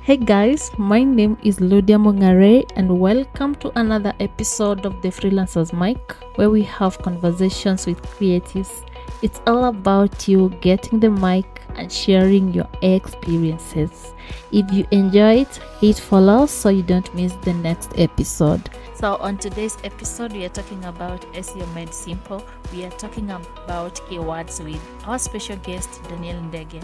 Hey guys, my name is Mong'are and welcome to another episode of the Freelancer's Mic where we have conversations with creatives. It's all about you getting the mic and sharing your experiences. If you enjoy it, hit follow so you don't miss the next episode. So on today's episode, we are talking about SEO Made Simple. We are talking about keywords with our special guest, Daniel Ndege.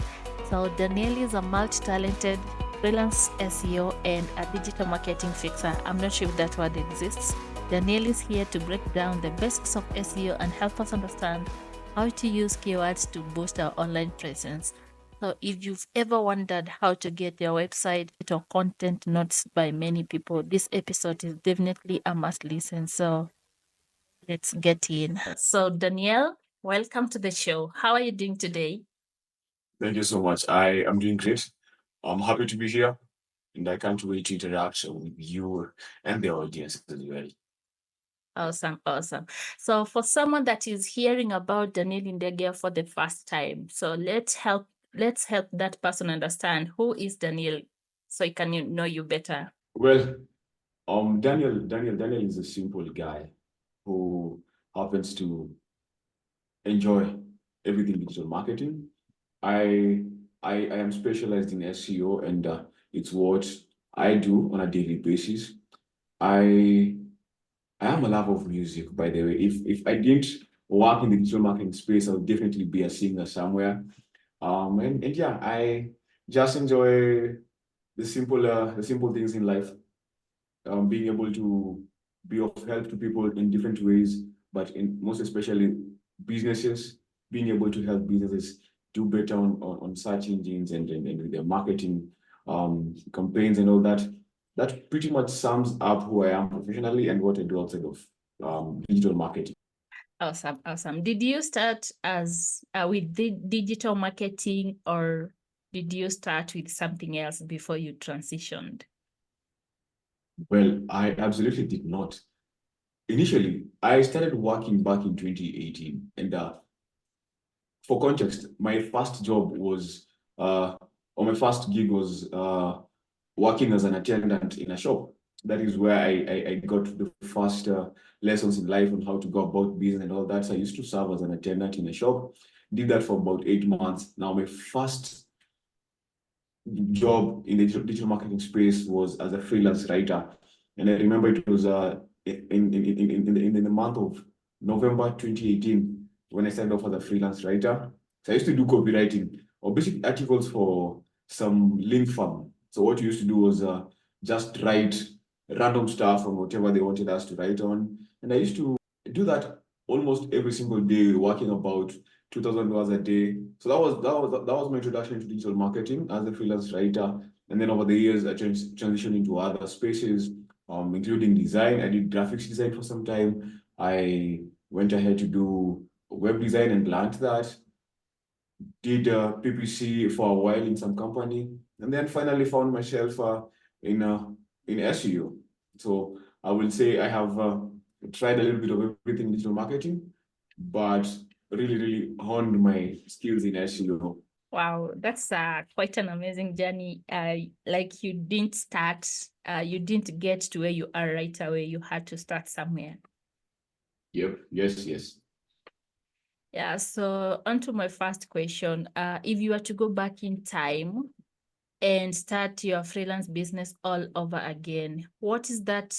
So Daniel is a multi-talented freelance SEO and a digital marketing fixer. I'm not sure if that word exists. Daniel is here to break down the basics of SEO and help us understand how to use keywords to boost our online presence. So if you've ever wondered how to get your website or content noticed by many people, this episode is definitely a must listen. So let's get in. So Daniel, welcome to the show. How are you doing today? Thank you so much. I am doing great. I'm happy to be here, and I can't wait to interact with you and the audience as well. Awesome. So for someone that is hearing about Daniel Ndege for the first time, so let's help that person understand who is Daniel so he can know you better. Well, Daniel is a simple guy who happens to enjoy everything digital marketing. I I am specialized in SEO, and it's what I do on a daily basis. I I am a lover of music, by the way. If I didn't work in the digital marketing space, I would definitely be a singer somewhere. And yeah, I just enjoy the simple things in life. Being able to be of help to people in different ways, but in most especially businesses, being able to help businesses do better on search engines and with their marketing campaigns and all that. That pretty much sums up who I am professionally and what I do outside of digital marketing. Awesome. Did you start as with the digital marketing or did you start with something else before you transitioned? Well, I absolutely did not. Initially, I started working back in 2018, and for context, my first job was, or my first gig was working as an attendant in a shop. That is where I got the first lessons in life on how to go about business and all that. So I used to serve as an attendant in a shop. Did that for about 8 months. Now, my first job in the digital marketing space was as a freelance writer. And I remember it was in the month of November 2018 when I started off as a freelance writer. So I used to do copywriting or basic articles for some link farm. So what we used to do was just write random stuff on whatever they wanted us to write on. And I used to do that almost every single day, working about 2,000 hours a day. So that was my introduction to digital marketing as a freelance writer. And then over the years, I transitioned into other spaces, including design. I did graphics design for some time. I went ahead to do web design and learned that. Did PPC for a while in some company, and then finally found myself in SEO. So I will say I have tried a little bit of everything in digital marketing, but really honed my skills in SEO. Wow, that's quite an amazing journey. Like you didn't get to where you are right away. You had to start somewhere. Yep. Yes. Yeah, so on to my first question. If you were to go back in time and start your freelance business all over again, what is that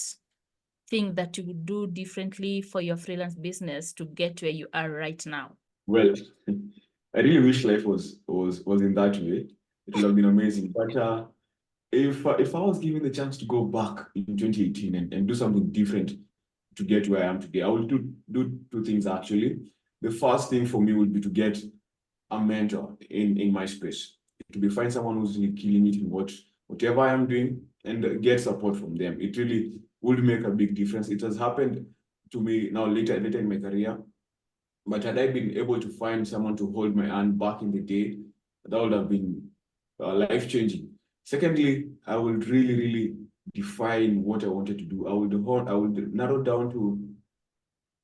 thing that you would do differently for your freelance business to get where you are right now? Well, I really wish life was in that way. It would have been amazing. But if I was given the chance to go back in 2018 and do something different to get where I am today, I would do two things actually. The first thing for me would be to get a mentor in my space, to be find someone who's really killing it in whatever I am doing and get support from them. It really would make a big difference. It has happened to me now later in my career, but had I been able to find someone to hold my hand back in the day, that would have been life changing. Secondly, I would really define what I wanted to do. I would narrow down to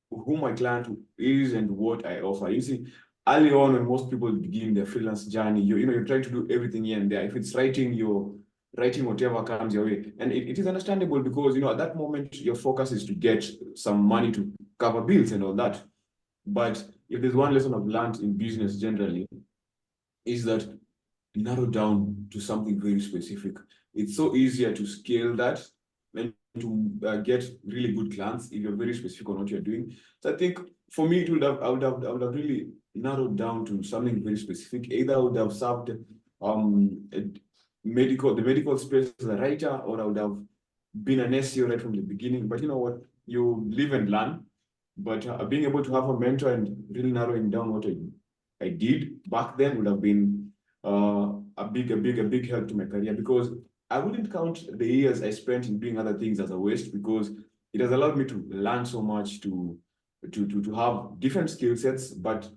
who my client is and what I offer. You see, early on when most people begin their freelance journey, you're trying to do everything here and there. If it's writing, you're writing whatever comes your way. And it is understandable because, at that moment, your focus is to get some money to cover bills and all that. But if there's one lesson I've learned in business generally, is that narrow down to something very specific. It's so easier to scale that and to get really good clients if you're very specific on what you're doing. So I think for me, I would have really narrowed down to something very specific. Either I would have served the medical space as a writer, or I would have been an SEO right from the beginning. But you know what? You live and learn. But being able to have a mentor and really narrowing down what I did back then would have been a big help to my career, because I wouldn't count the years I spent in doing other things as a waste, because it has allowed me to learn so much, to have different skill sets. But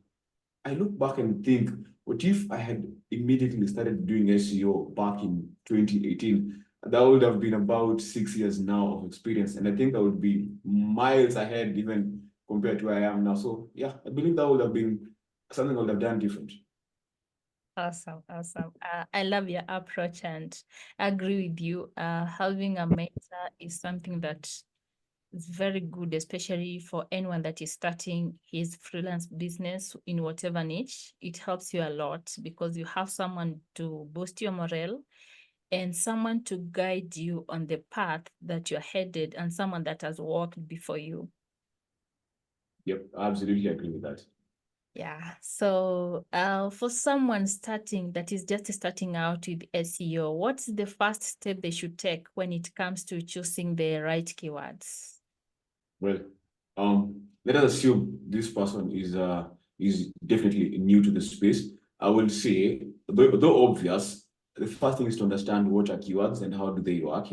I look back and think, what if I had immediately started doing SEO back in 2018? That would have been about 6 years now of experience. And I think I would be miles ahead even compared to where I am now. So yeah, I believe that would have been something I would have done different. Awesome. I love your approach and I agree with you. Having a mentor is something that is very good, especially for anyone that is starting his freelance business in whatever niche. It helps you a lot because you have someone to boost your morale and someone to guide you on the path that you're headed, and someone that has walked before you. Yep, I absolutely agree with that. Yeah. So for someone that is just starting out with SEO, what's the first step they should take when it comes to choosing the right keywords? Well, let us assume this person is definitely new to the space. I will say, though obvious, the first thing is to understand what are keywords and how do they work,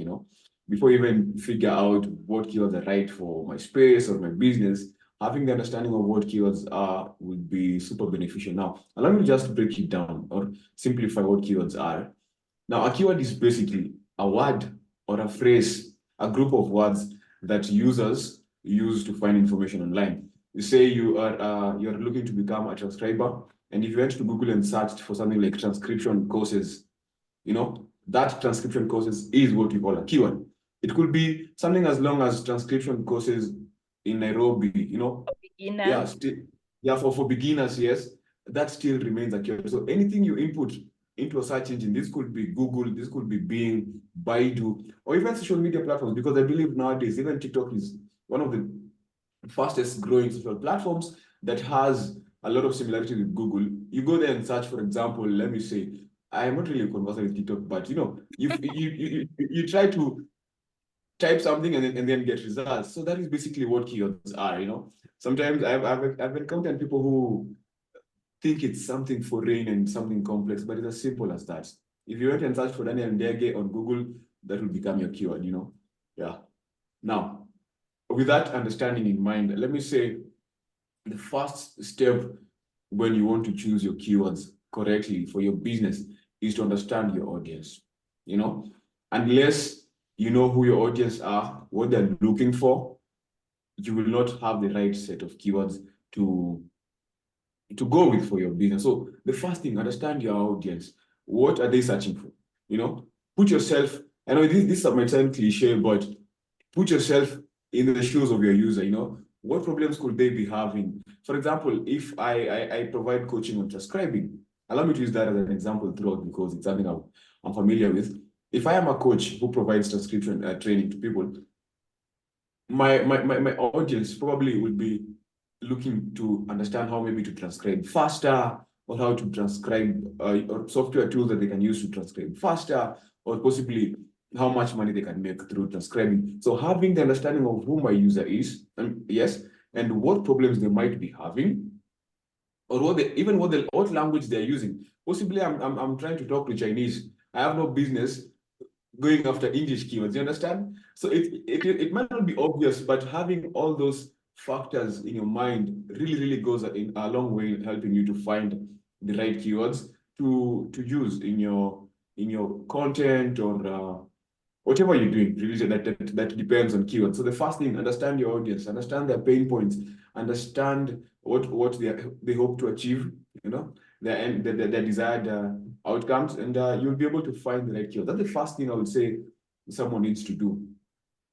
before you even figure out what keywords are right for my space or my business. Having the understanding of what keywords are would be super beneficial. Now, allow me to just break it down or simplify what keywords are. Now, a keyword is basically a word or a phrase, a group of words that users use to find information online. You say you're looking to become a transcriber, and if you went to Google and searched for something like transcription courses, that transcription courses is what we call a keyword. It could be something as long as transcription courses in Nairobi, Beginners. For beginners, yes, that still remains a keyword. So anything you input into a search engine, this could be Google, this could be Bing, Baidu, or even social media platforms, because I believe nowadays even TikTok is one of the fastest growing social platforms that has a lot of similarity with Google. You go there and search, for example, let me say, I am not really conversant with TikTok, but you try to type something and then get results. So that is basically what keywords are. Sometimes I've encountered people who think it's something foreign and something complex, but it's as simple as that. If you went and search for Daniel Ndege on Google, that will become your keyword. Yeah. Now, with that understanding in mind, let me say the first step when you want to choose your keywords correctly for your business is to understand your audience. Unless you know who your audience are, what they're looking for, you will not have the right set of keywords to go with for your business. So the first thing, understand your audience. What are they searching for? Put yourself, I know this might sound cliche, but put yourself in the shoes of your user. What problems could they be having? For example, if I provide coaching on transcribing, allow me to use that as an example throughout, because it's something I'm familiar with. If I am a coach who provides transcription training to people, my audience probably would be looking to understand how maybe to transcribe faster, or how to transcribe or software tools that they can use to transcribe faster, or possibly how much money they can make through transcribing. So having the understanding of who my user is, and yes, and what problems they might be having, or what language they're using. Possibly I'm trying to talk to Chinese. I have no business going after English keywords. You understand? So it might not be obvious, but having all those factors in your mind really goes a long way in helping you to find the right keywords to use in your content, or whatever you're doing. Really, that depends on keywords. So the first thing, understand your audience, understand their pain points, understand what they hope to achieve. their desired outcomes, and you'll be able to find the right keyword. That's the first thing I would say someone needs to do.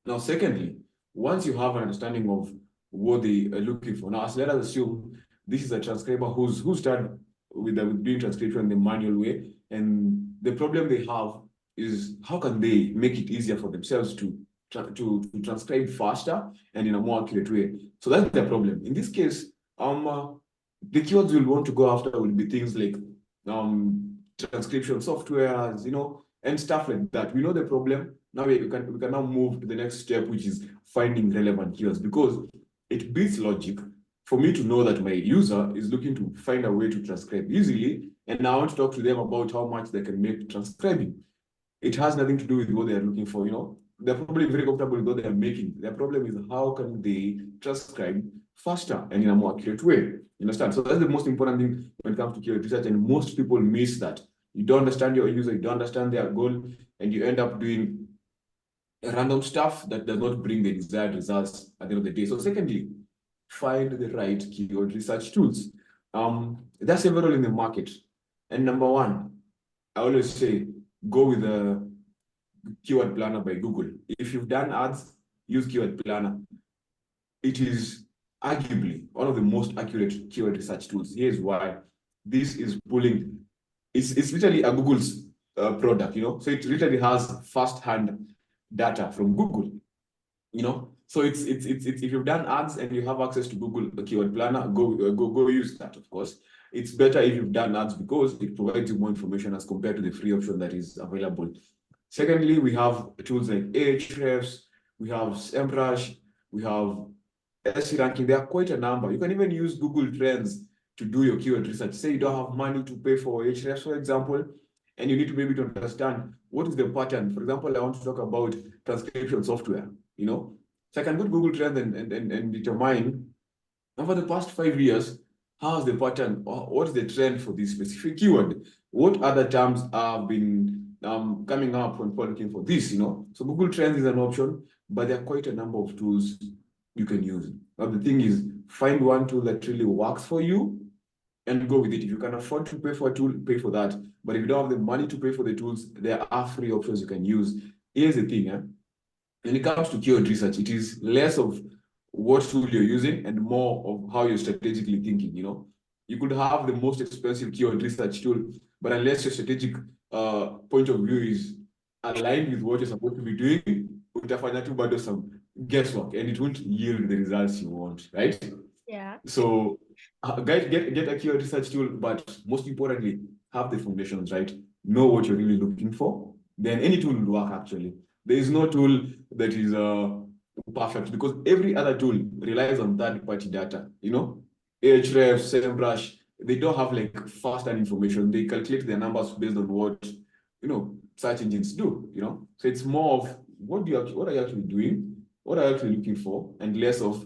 Now, secondly, once you have an understanding of what they are looking for, now, let us assume this is a transcriber who started with doing transcription the manual way, and the problem they have is how can they make it easier for themselves to transcribe faster and in a more accurate way. So that's the problem. In this case, the keywords you'll want to go after will be things like transcription softwares, and stuff like that. We know the problem. Now we can now move to the next step, which is finding relevant keywords, because it beats logic for me to know that my user is looking to find a way to transcribe easily, and I want to talk to them about how much they can make transcribing. It has nothing to do with what they are looking for. They're probably very comfortable with what they are making. Their problem is how can they transcribe faster and in a more accurate way. You understand? So that's the most important thing when it comes to keyword research, and most people miss that. You don't understand your user, you don't understand their goal, and you end up doing random stuff that does not bring the desired results at the end of the day. So secondly, find the right keyword research tools. There's several in the market. And number one, I always say, go with the Keyword Planner by Google. If you've done ads, use Keyword Planner. It is arguably one of the most accurate keyword research tools. Here's why. This is pulling, it's literally a Google's product, so it literally has first-hand data from Google, so it's if you've done ads and you have access to Google Keyword Planner, go use that. Of course, it's better if you've done ads because it provides you more information as compared to the free option that is available. Secondly, we have tools like Ahrefs, we have SEMrush, we have SE ranking. There are quite a number. You can even use Google Trends to do your keyword research. Say you don't have money to pay for Ahrefs, for example, and you need to be able to understand what is the pattern. For example, I want to talk about transcription software, So I can go to Google Trends and determine over the past 5 years, how's the pattern, or what is the trend for this specific keyword? What other terms have been coming up when people are looking for this, So Google Trends is an option, but there are quite a number of tools you can use. Now, the thing is, find one tool that really works for you and go with it. If you can afford to pay for a tool, pay for that. But if you don't have the money to pay for the tools, there are free options you can use. Here's the thing, when it comes to keyword research, it is less of what tool you're using and more of how you're strategically thinking, You could have the most expensive keyword research tool, but unless your strategic point of view is aligned with what you're supposed to be doing, utafanya tu bado some guesswork and it won't yield the results you want, right? Yeah. So guys, get a keyword research tool, but most importantly, have the foundations, right? Know what you're really looking for. Then any tool will work, actually. There is no tool that is perfect because every other tool relies on third-party data, Ahrefs, SEMrush, they don't have like first-hand information. They calculate their numbers based on what, search engines do, So it's more of what are you actually doing? What are you actually looking for? And less of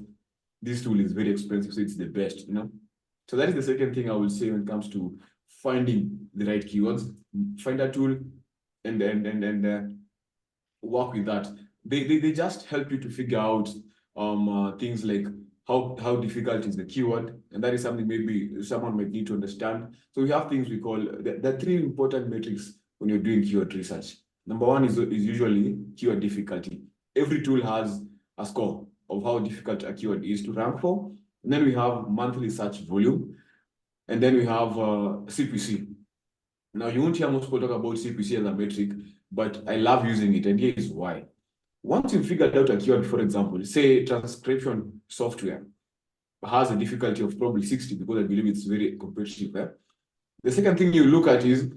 this tool is very expensive, so it's the best, So that is the second thing I will say when it comes to finding the right keywords. Find a tool and work with that. They just help you to figure out things like how difficult is the keyword, and that is something maybe someone might need to understand. So we have things we call the 3 important metrics when you're doing keyword research. Number one is usually keyword difficulty. Every tool has a score of how difficult a keyword is to rank for. And then we have monthly search volume, and then we have CPC. Now, you won't hear most people talk about CPC as a metric, but I love using it, and here is why. Once you've figured out a keyword, for example, say transcription software has a difficulty of probably 60 because I believe it's very competitive. The second thing you look at is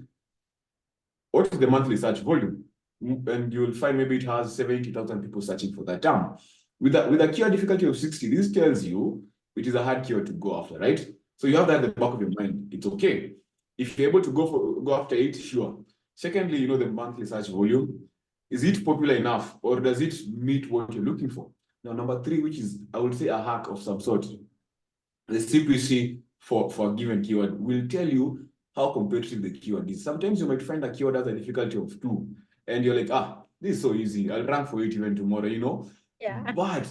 what is the monthly search volume? And you will find maybe it has 70,000 people searching for that term. With a keyword difficulty of 60, this tells you it is a hard keyword to go after, right? So you have that at the back of your mind. It's okay. If you're able to go after it, sure. Secondly, the monthly search volume. Is it popular enough, or does it meet what you're looking for? Now, number 3, which is, I would say, a hack of some sort, the CPC for a given keyword will tell you how competitive the keyword is. Sometimes you might find a keyword has a difficulty of 2, and you're like, this is so easy. I'll rank for it even tomorrow, Yeah. But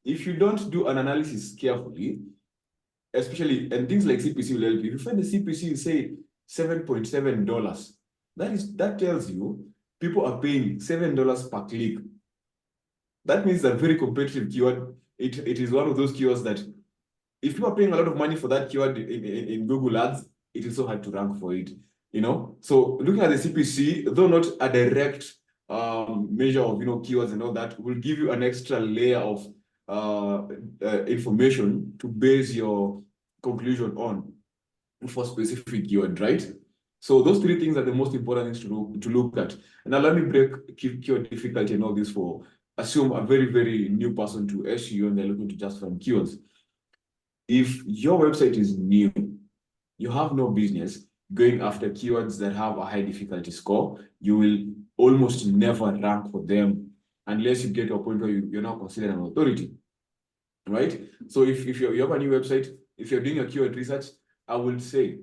if you don't do an analysis carefully, especially, and things like CPC will help you. If you find the CPC say $7.7, that tells you people are paying $7 per click. That means a very competitive keyword. It is one of those keywords that if people are paying a lot of money for that keyword in Google Ads, it is so hard to rank for it, you know? So looking at the CPC, though not a direct measure of, keywords and all that, will give you an extra layer of information to base your conclusion on for specific keyword, right? So those three things are the most important things to look at. And now let me break keyword difficulty and all this for, assume a very, very new person to SEO and they're looking to just find keywords. If your website is new, you have no business going after keywords that have a high difficulty score. You will almost never rank for them unless you get to a point where you're now considered an authority, right? So if you have a new website, if you're doing your keyword research, I would say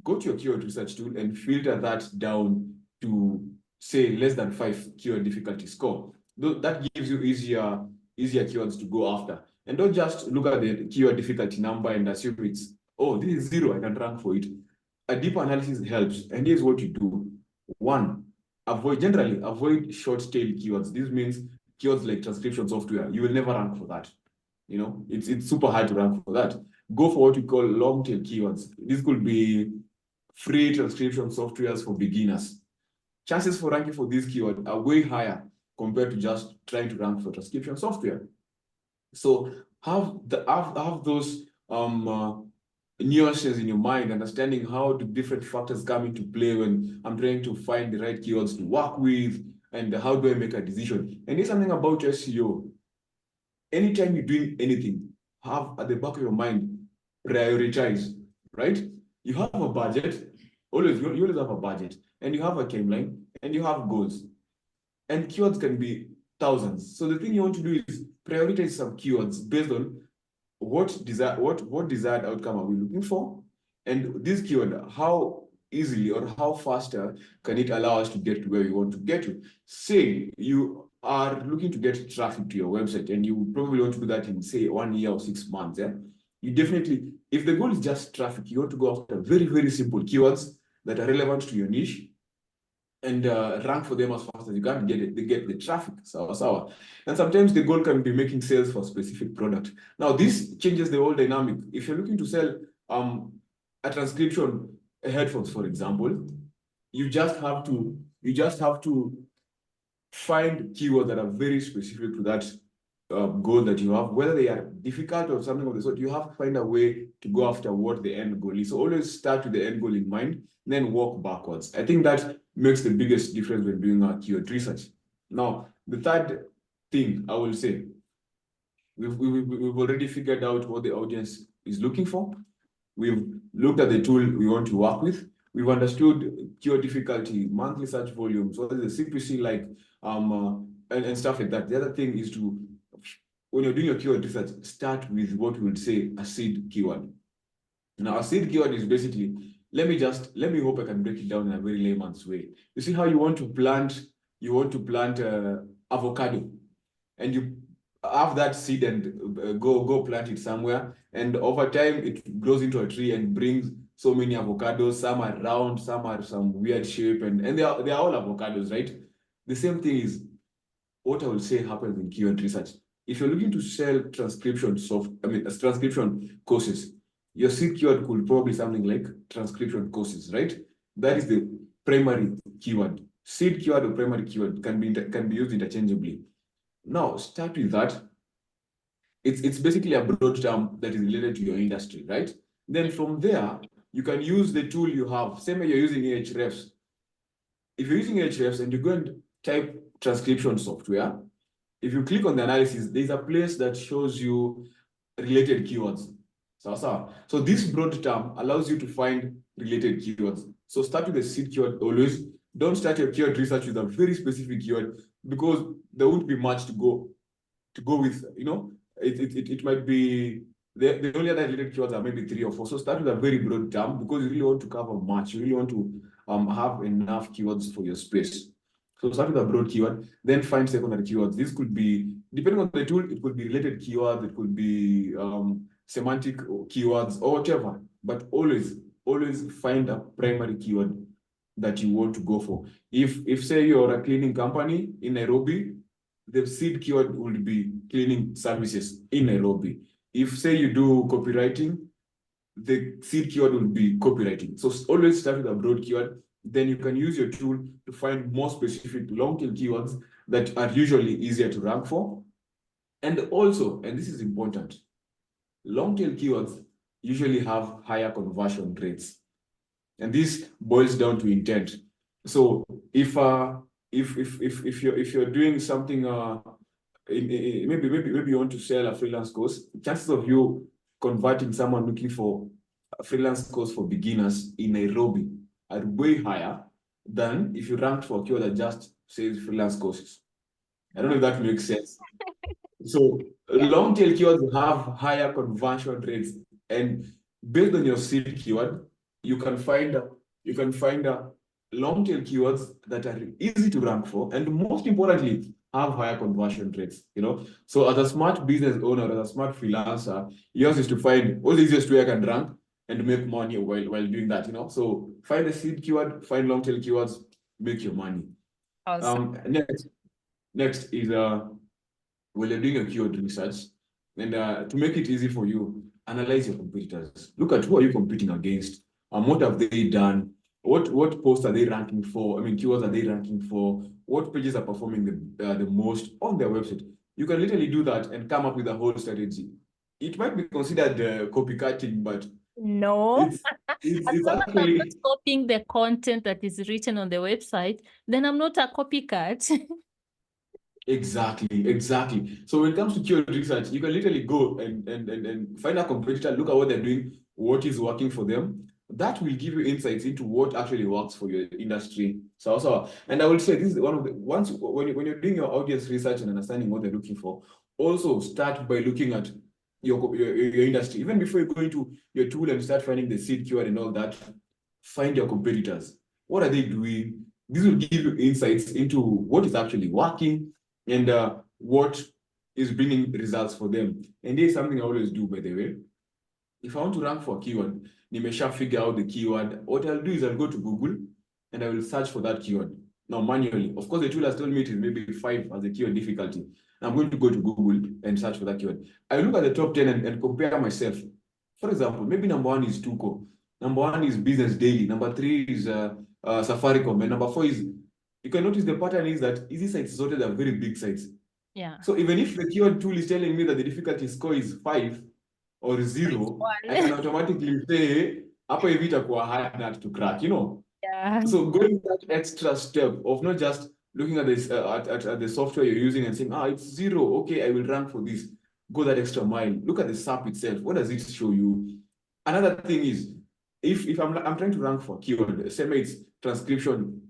go to your keyword research tool and filter that down to, say, less than 5 keyword difficulty score. That gives you easier keywords to go after. And don't just look at the keyword difficulty number and assume it's, oh, this is 0, I can rank for it. A deeper analysis helps. And here's what you do. One, generally avoid short tail keywords. This means keywords like transcription software. You will never rank for that. It's super hard to rank for that. Go for what we call long tail keywords. This could be free transcription softwares for beginners. Chances for ranking for this keyword are way higher compared to just trying to rank for transcription software. So have those nuances in your mind, understanding how the different factors come into play when I'm trying to find the right keywords to work with, and how do I make a decision. And there's something about SEO. Anytime you're doing anything, have at the back of your mind, prioritize, right? You have a budget, you always have a budget, and you have a timeline, and you have goals. And keywords can be thousands. So the thing you want to do is prioritize some keywords based on what desired outcome are we looking for, and this keyword, how easily or how faster can it allow us to get to where we want to get to. Say you are looking to get traffic to your website, and you probably want to do that in, say, 1 year or 6 months. Yeah, you definitely, if the goal is just traffic, you want to go after very, very simple keywords that are relevant to your niche, and rank for them as fast as you can, get the traffic. And sometimes the goal can be making sales for a specific product. Now this changes the whole dynamic. If you're looking to sell a transcription headphones, for example, you just have to find keywords that are very specific to that goal that you have, whether they are difficult or something of the sort. You have to find a way to go after what the end goal is. So always start with the end goal in mind, then walk backwards. I think that makes the biggest difference when doing our keyword research. Now, the third thing I will say, we've already figured out what the audience is looking for. We've looked at the tool we want to work with. We've understood keyword difficulty, monthly search volumes, what is the CPC like, and stuff like that. The other thing is to, when you're doing your keyword research, start with what we would say a seed keyword. Now, a seed keyword is basically, let me hope I can break it down in a very layman's way. You see how you want to plant avocado, and you have that seed and go plant it somewhere, and over time it grows into a tree and brings so many avocados. Some are round, some are some weird shape, and they are all avocados, right? The same thing is what I will say happens in keyword research. If you're looking to sell transcription courses, your seed keyword could probably something like transcription courses, right? That is the primary keyword. Seed keyword or primary keyword can be used interchangeably. Now, start with that. It's basically a broad term that is related to your industry, right? Then from there, you can use the tool you have. Same way you're using Ahrefs. If you're using Ahrefs and you go and type transcription software, if you click on the analysis, there's a place that shows you related keywords. So this broad term allows you to find related keywords. So start with the seed keyword always. Don't start your keyword research with a very specific keyword, because there won't be much to go with. It might be the only other related keywords are maybe 3 or 4. So start with a very broad term, because you really want to cover much. You really want to have enough keywords for your space. So start with a broad keyword, then find secondary keywords. This could be, depending on the tool, it could be related keywords, it could be semantic keywords or whatever, but always find a primary keyword that you want to go for. If say you're a cleaning company in Nairobi, the seed keyword will be cleaning services in Nairobi. If say you do copywriting, the seed keyword will be copywriting. So always start with a broad keyword. Then you can use your tool to find more specific long tail keywords that are usually easier to rank for. And also, and this is important, long tail keywords usually have higher conversion rates. And this boils down to intent. So if you're doing something maybe you want to sell a freelance course, chances of you converting someone looking for a freelance course for beginners in Nairobi are way higher than if you ranked for a keyword that just says freelance courses. I don't know if that makes sense. So long tail keywords have higher conversion rates, and based on your seed keyword, you can find long tail keywords that are easy to rank for, and most importantly, have higher conversion rates. So as a smart business owner, as a smart freelancer, yours is to find what's the easiest way I can rank and make money while doing that. So find a seed keyword, find long tail keywords, make your money. Awesome. Next is when you're doing a keyword research, and to make it easy for you, analyze your competitors. Look at who are you competing against, what have they done, what posts are they ranking for, keywords are they ranking for, what pages are performing the most on their website. You can literally do that and come up with a whole strategy. It might be considered copycatting, but no, it's as long as I'm actually not copying the content that is written on the website, then I'm not a copycat. Exactly. So when it comes to keyword research, you can literally go and find a competitor, look at what they're doing, what is working for them. That will give you insights into what actually works for your industry. And I will say this is one of the once when you're doing your audience research and understanding what they're looking for, also start by looking at your industry. Even before you go into your tool and start finding the seed keyword and all that, find your competitors. What are they doing? This will give you insights into what is actually working and what is bringing results for them. And there's something I always do, by the way. If I want to rank for a keyword, nimesha figure out the keyword. What I'll do is I'll go to Google and I will search for that keyword. Now, manually. Of course, the tool has told me it is maybe 5 as a keyword difficulty. I'm going to go to Google and search for that keyword. I look at the top 10 and compare myself. For example, maybe number 1 is Tuko. Number 1 is Business Daily. Number 3 is Safaricom. And number 4 is, you can notice the pattern is that easy sites sorted are very big sites. Yeah. So even if the keyword tool is telling me that the difficulty score is 5 or 0, I can automatically say, hapa hivi itakuwa hard nut to crack, Yeah. So going that extra step of not just looking at this at the software you're using and saying, it's 0, okay, I will rank for this. Go that extra mile. Look at the SAP itself. What does it show you? Another thing is, if I'm trying to rank for keyword, say it's transcription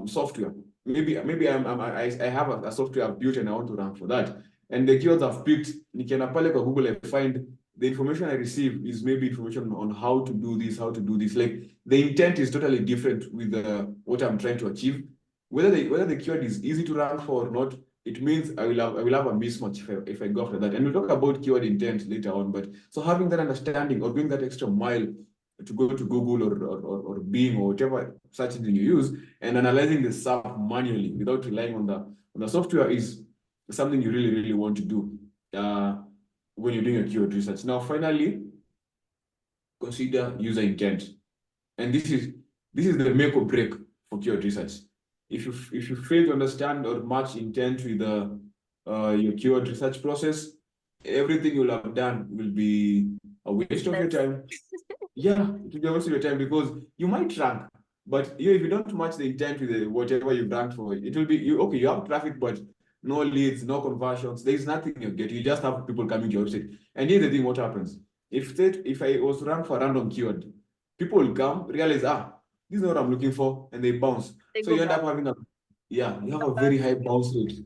software. Maybe I have a software I've built and I want to rank for that. And the keywords I've picked, nikienda pale kwa Google, I find the information I receive is maybe information on how to do this. Like the intent is totally different with what I'm trying to achieve. Whether the keyword is easy to rank for or not, it means I will have a mismatch if I go after that. And we'll talk about keyword intent later on. But so having that understanding or going that extra mile to go to Google or Bing or whatever search engine you use and analyzing the SAP manually without relying on the software is something you really want to do when you're doing a keyword research. Now, finally, consider user intent. And this is the make or break for keyword research. If you fail to understand or match intent with your keyword research process, everything you'll have done will be a waste of your time. Yeah, it will be a waste of your time because you might rank, but if you don't match the intent with whatever you've ranked for, it will be you have traffic, but no leads, no conversions. There is nothing you get. You just have people coming to your website. And here's the thing: what happens if I was ranked for a random keyword, people will come, realize, this is what I'm looking for, and they bounce. So you end up having you have a very high bounce rate,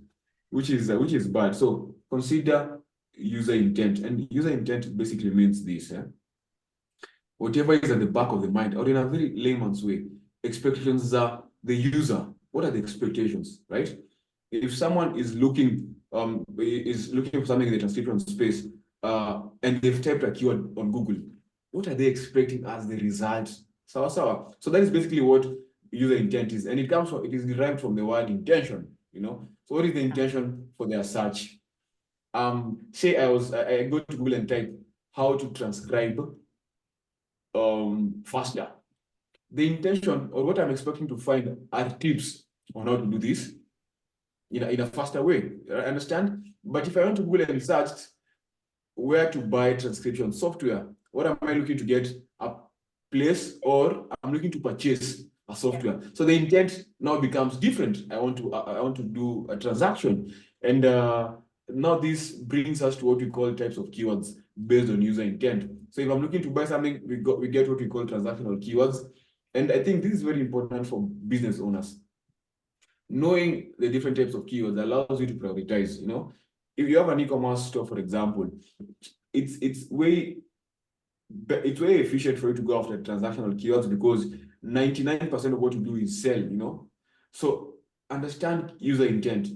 which is bad. So consider user intent, and user intent basically means this. Whatever is at the back of the mind, or in a very layman's way, expectations are the user. What are the expectations, right? If someone is looking for something in the transcription space, and they've typed a keyword on Google, what are they expecting as the result? So that is basically what user intent is, and it is derived from the word intention. So what is the intention for their search? Say I go to Google and type how to transcribe faster. The intention, or what I'm expecting to find, are tips on how to do this in a faster way. Understand? But if I want to Google and search where to buy transcription software, what am I looking to get? A place, or I'm looking to purchase a software. So the intent now becomes different. I want to do a transaction, and now this brings us to what we call types of keywords based on user intent. So if I'm looking to buy something, we get what we call transactional keywords, and I think this is very important for business owners. Knowing the different types of keywords allows you to prioritize. If you have an e-commerce store, for example, it's way efficient for you to go after transactional keywords, because 99% of what you do is sell. So understand user intent.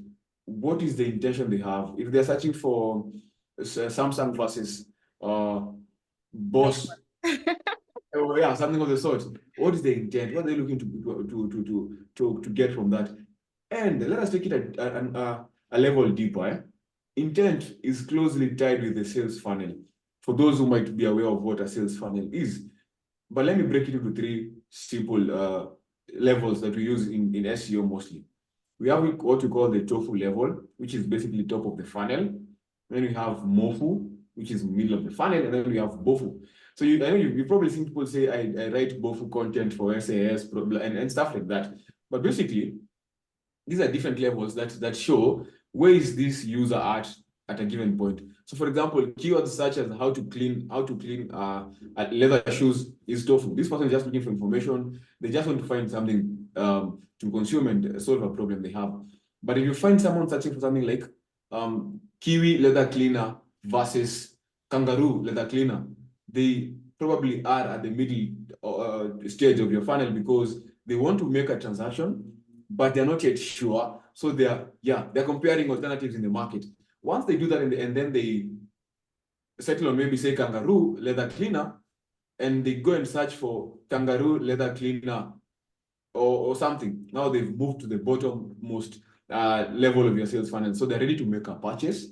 What is the intention they have? If they're searching for Samsung versus Boss, yeah, something of the sort, what is the intent? What are they looking to get from that? And let us take it a level deeper. Intent is closely tied with the sales funnel, for those who might be aware of what a sales funnel is. But let me break it into three simple levels that we use in SEO mostly. We have what we call the tofu level, which is basically top of the funnel. Then we have mofu, which is middle of the funnel, and then we have bofu. So I know you've probably seen people say, I write bofu content for SAS and stuff like that. But basically, these are different levels that show where is this user at a given point. So for example, keywords such as how to clean leather shoes is tofu. This person is just looking for information. They just want to find something to consume and solve a problem they have. But if you find someone searching for something like kiwi leather cleaner versus kangaroo leather cleaner, they probably are at the middle stage of your funnel, because they want to make a transaction, but they're not yet sure. So they're comparing alternatives in the market. Once they do that, and then they settle on maybe say kangaroo leather cleaner, and they go and search for kangaroo leather cleaner or something, now they've moved to the bottommost level of your sales funnel. So they're ready to make a purchase.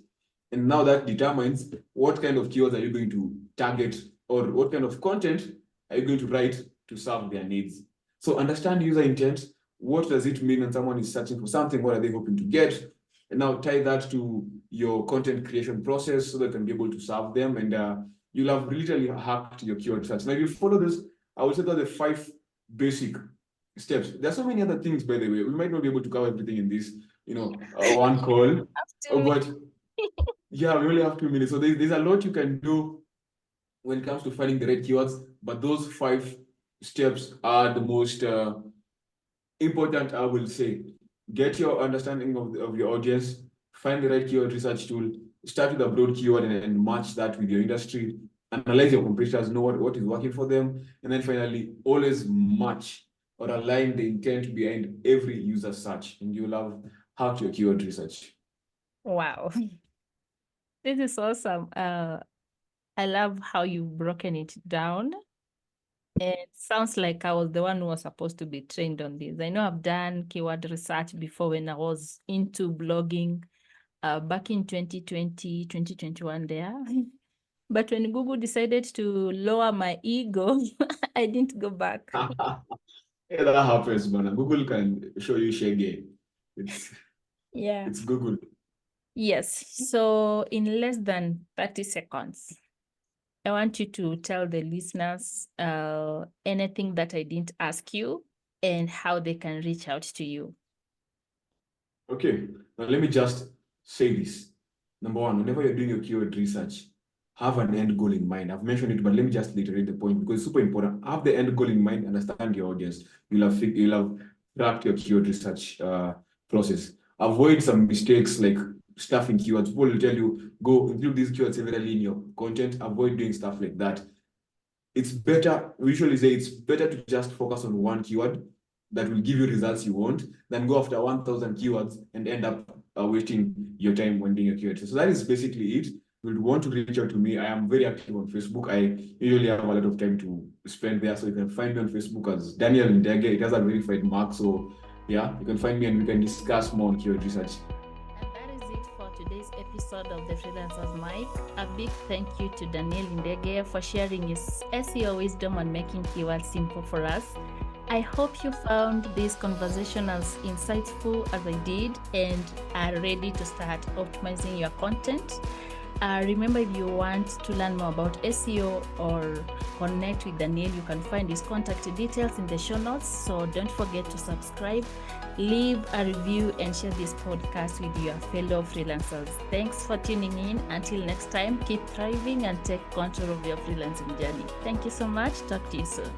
And now that determines what kind of keywords are you going to target, or what kind of content are you going to write to serve their needs. So understand user intent. What does it mean when someone is searching for something? What are they hoping to get? And now tie that to your content creation process so that you can be able to serve them. And you'll have literally hacked your keyword search. Now, if you follow this, I would say that the 5 basic steps. There are so many other things, by the way. We might not be able to cover everything in this, one call. But yeah, we only have 2 minutes. So there's a lot you can do when it comes to finding the right keywords. But those 5 steps are the most important, I will say. Get your understanding of your audience, find the right keyword research tool, start with a broad keyword and match that with your industry, analyze your competitors, know what is working for them, and then finally, always match or align the intent behind every user search, and you'll have hacked your keyword research. Wow. This is awesome. I love how you've broken it down. It sounds like I was the one who was supposed to be trained on this. I know I've done keyword research before when I was into blogging back in 2020, 2021 there. But when Google decided to lower my ego, I didn't go back. Yeah, that happens, man. Google can show you shege. It's Google. Yes. So in less than 30 seconds, I want you to tell the listeners anything that I didn't ask you and how they can reach out to you. Okay, now let me just say this. Number one, whenever you're doing your keyword research, have an end goal in mind. I've mentioned it, but let me just reiterate the point because it's super important. Have the end goal in mind, understand your audience. You'll have tracked your keyword research process. Avoid some mistakes like stuffing keywords. People will tell you, go include these keywords severally in your content. Avoid doing stuff like that. It's better, we usually say it's better to just focus on one keyword that will give you results you want than go after 1,000 keywords and end up wasting your time when doing your keyword. So that is basically it. would want to reach out to me, I am very active on Facebook. I usually have a lot of time to spend there. So you can find me on Facebook as Daniel Ndege. It has a verified mark. So yeah, you can find me and we can discuss more on keyword research. And that is it for today's episode of the Freelancer's Mic. A big thank you to Daniel Ndege for sharing his SEO wisdom on making keywords simple for us. I hope you found this conversation as insightful as I did and are ready to start optimizing your content. Remember, if you want to learn more about SEO or connect with Daniel, you can find his contact details in the show notes. So don't forget to subscribe, leave a review, and share this podcast with your fellow freelancers. Thanks for tuning in. Until next time, keep thriving and take control of your freelancing journey. Thank you so much. Talk to you soon.